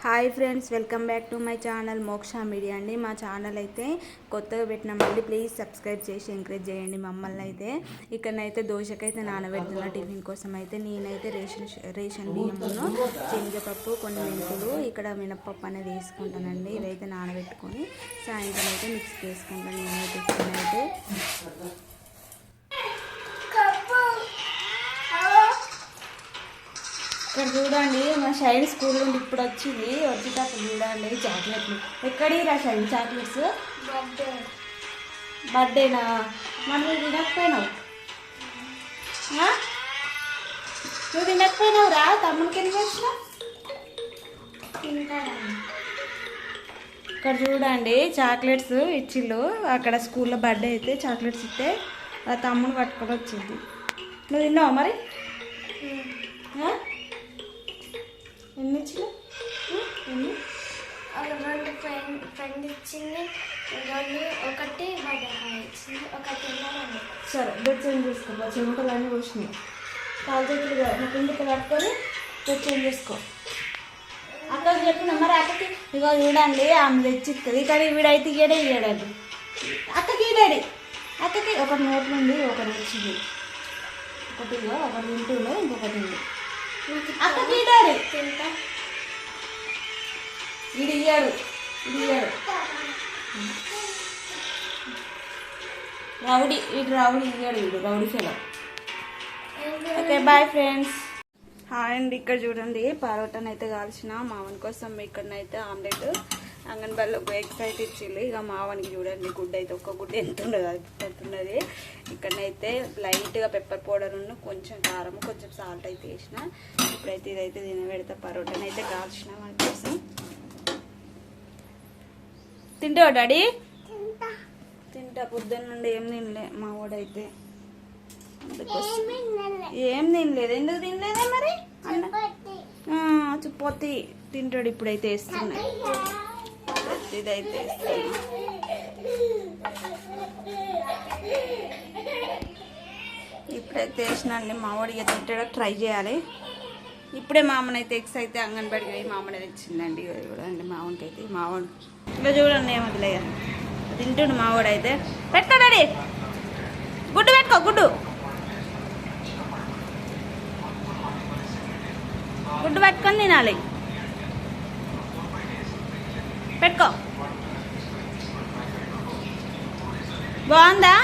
Hi friends, welcome back to my channel మోక్ష media అండి. మా ఛానల్ అయితే కొత్తగా పెట్టినామండి. ప్లీజ్ సబ్స్క్రైబ్ చేసి ఎంకరేజ్ చేయండి మమ్మల్ని. అయితే ఇక్కడనైతే దోశకైతే నానబెడుతున్న టిఫిన్ కోసం. అయితే నేనైతే రేషన్ బియ్యమును, శనగపప్పు, కొన్ని మెంతులు, ఇక్కడ మినపప్పు అనేది వేసుకుంటానండి. ఇదైతే నానబెట్టుకొని సాయంత్రం అయితే మిక్స్ చేసుకుంటాను నేనైతే. ఇక్కడనైతే ఇక్కడ చూడండి, మా షైన్ స్కూల్ నుండి ఇప్పుడు వచ్చింది. వచ్చేటప్పుడు చూడండి చాక్లెట్లు. ఎక్కడిరా షైన్ చాక్లెట్స్? బర్త్డేనా? మనం తినకపోయినావు, నువ్వు తినకపోయినావు రా. తమ్మునికి ఎందుకు వచ్చినావు? ఇక్కడ చూడండి చాక్లెట్స్ ఇచ్చిళ్ళు. అక్కడ స్కూల్లో బర్త్డే అయితే చాక్లెట్స్ ఇస్తే ఆ తమ్ముని పట్టుకొని వచ్చింది. నువ్వు తిన్నావా మరి? ఎన్ని ఇచ్చిన? రెండు ఫ్రెండ్ ఇచ్చింది, ఒకటి ఇచ్చింది, ఒకటి. సరే బెడ్ చేంజ్ చేసుకో. చెమటలు అన్నీ వచ్చినాయి. కాలు చేతులు కిందకి కట్టుకొని బెడ్ చేంజ్ చేసుకో. అక్కకి చెప్పిన మరి అక్కకి ఇక చూడండి ఆమె తెచ్చిస్తుంది. కానీ వీడైతే ఇయ్యాడండి. అక్కకి ఇయ్యాడు. అక్కకి ఒకటి నోట్లు ఉంది, ఒకటి వచ్చింది. ఒకటి ఒకటి తింటుండే, ఇంకొకటి ఉంది. అక్కకి ఇయ్యాడు. వీడు ఇయ్యాడు. రౌడీ ఇయ్యాడు. వీడు rowdy fellow. Okay bye friends. Hi అండి. ఇక్కడ చూడండి పరోటాను అయితే కాల్చిన మావన్ కోసం. ఇక్కడనైతే ఆమ్లెట్ అంగన్వాడీలో ఎగ్స్ అయితే ఇచ్చింది. ఇక మావానికి చూడండి గుడ్డ అయితే ఒక్క గుడ్డ ఎంత ఉన్నది. ఇక్కడనైతే లైట్గా పెప్పర్ పౌడర్ ఉన్న కొంచెం కారం, కొంచెం సాల్ట్ అయితే వేసిన. ఇప్పుడైతే ఇదైతే తినబెడతా. పరోటాను అయితే కాల్చిన మన కోసం. తింటావా డాడీ? తింటా. పొద్దున్న నుండి ఏం తినలే మా వాడైతే. ఏం తినలేదు. ఎందుకు తినలేదే మరి? చపాతి తింటాడు. ఇప్పుడైతే వేస్తున్నాయి. ఇదైతే ఇప్పుడైతే వేసినండి. మామిడిగా తింటాడో ట్రై చేయాలి. ఇప్పుడే మామనైతే ఎగ్స్ అయితే అంగన్వాడికి పోయి మామనే తెచ్చిందండి. చూడండి మామూడికి అయితే మావాడు ఇలా చూడండి ఏమదిలే తింటుండు మావాడైతే. పెట్టుకోడాడి గుడ్డు పెట్టుకో. గుడ్డు పెట్టుకొని తినాలి. పెట్టుకో. బాగుందా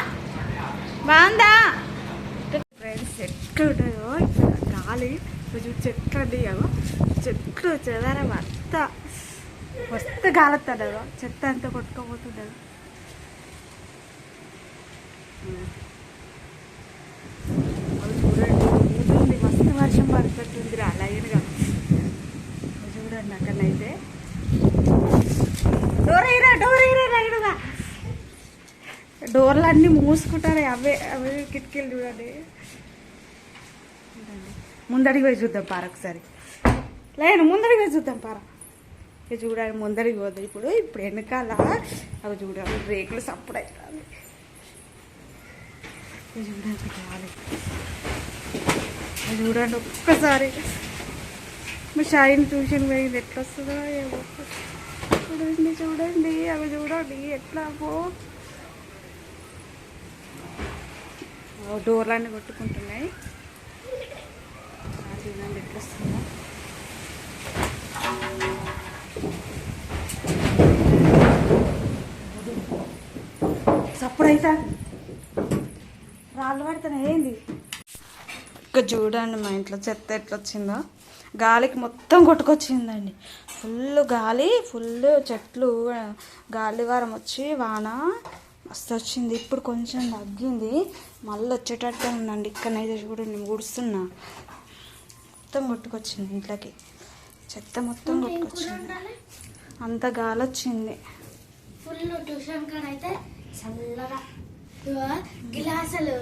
ఫ్రెండ్స్? ఎట్లా ఉంటుందో ఇక్కడ గాలి. కొంచెం చెట్లు అండి, చెట్లు చెదారా అంతా వస్తే గాలుతుంది. చెత్త అంతా కొట్టుకోబోతుండదు. చూడండి మస్తు వర్షం పడుతుందిరా అలాగేగా. చూడండి అక్కడనైతే డోర్లు అన్నీ మూసుకుంటారు. అవే కిటికీలు చూడండి. ముందడికి పోయి చూద్దాం పార ఒకసారి. లేదు ముందడికి పోయి చూద్దాం పార. ఇక చూడండి ముందడికి పోద్దాం. ఇప్పుడు వెనకాల అవి చూడండి రేకులు సప్పుడు అవుతుంది. చూడండి గాలి. చూడండి ఒక్కసారి మా షాయిని ట్యూషన్ పోయింది. ఎట్లా వస్తుందో ఏమో. చూడండి అవి చూడండి ఎట్లా. డోర్లన్నీ కొట్టుకుంటున్నాయి. చూడండి ఎట్లా వస్తుందో. సప్పుడైతే రాళ్ళు పడుతున్నాయి. ఏంది ఇక చూడండి మా ఇంట్లో చెత్త ఎట్లా వచ్చిందో. గాలికి మొత్తం కొట్టుకొచ్చిందండి. ఫుల్ గాలి, ఫుల్ చెట్లు, గాలివారం వచ్చి వాన మస్తు వచ్చింది. ఇప్పుడు కొంచెం తగ్గింది, మళ్ళీ వచ్చేటట్టే ఉందండి. ఇక్కడనైతే చూడండి ఊడుస్తున్నా. మొత్తం కొట్టుకొచ్చింది ఇంట్లోకి. చెత్త మొత్తం కొట్టుకొచ్చింది. అంత గాలి వచ్చింది. ఫుల్ ట్యూషన్ కాడ అయితే చల్లగా గిలాసులు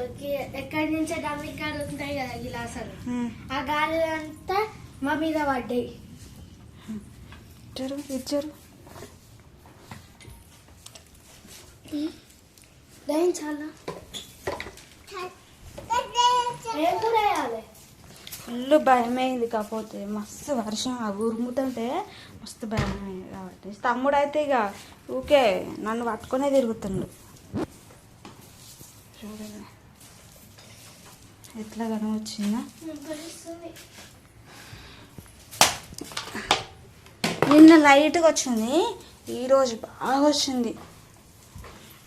ఎక్కడి నుంచే డబ్బి కాడ ఉంటాయి కదా గిలాసులు, ఆ గాలి అంతా మా మీద పడ్డాయి. ఇచ్చారు చాలా ఏం కూర వేయాలి? ఫుల్ భయమైంది. కాకపోతే మస్తు వర్షం ఉరుముతుంటే మస్తు భయమైంది కాబట్టి తమ్ముడు అయితే ఇక ఊకే నన్ను పట్టుకునే తిరుగుతుండు. చూడండి ఎట్లా కనవచ్చిందా. నిన్న లైట్గా వచ్చింది, ఈరోజు బాగా వచ్చింది.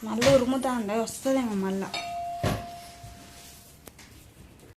మళ్ళీ ఉరుముతా ఉండే వస్తుందేమో మళ్ళీ.